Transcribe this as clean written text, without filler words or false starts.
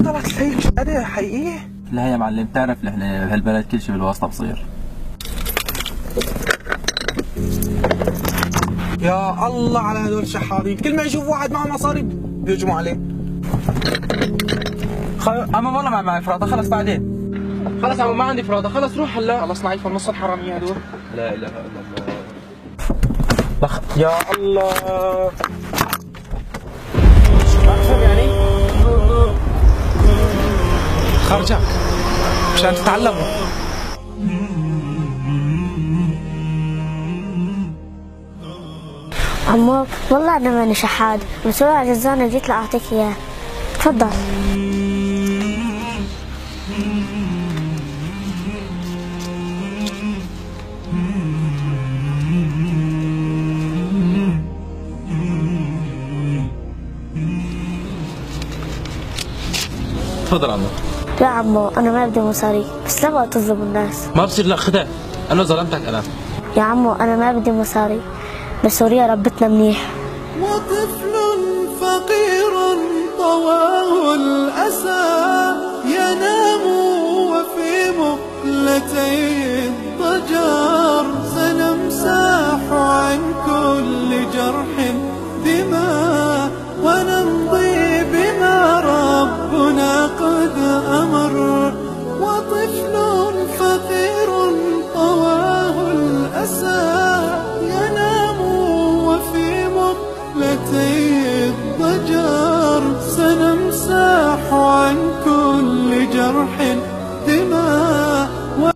طلعت هي شهادة حقيقية؟ لا يا معلم، تعرف نحن بهالبلد كل شيء بالواسطة بصير. يا الله على هدول الشحاطين، كل ما يشوف واحد معه مصاري بيهجموا عليه. اما والله معي فراطة، خلص بعدين. خلص عمو ما عندي فراطة، خلص روح هلا. خلص نعيف نص الحرامية هدول. لا اله الا الله. يا الله شو يعني؟ خرجك مشان تتعلموا. عمو والله أنا ماني شحاد، مسوي على جزانة جيت لأعطيك إياه. تفضل. تفضل عمو. يا عمو أنا ما بدي مصاري، بس لا بقى تظلم الناس. ما بصير، لا خدها، انا ظلمتك انا. يا عمو أنا ما بدي مصاري، بس سوريا ربتنا منيح. وطفل فقير طواه الأسى ينام وفي مقلتي الضجر سنمسح عن كل جرح دماء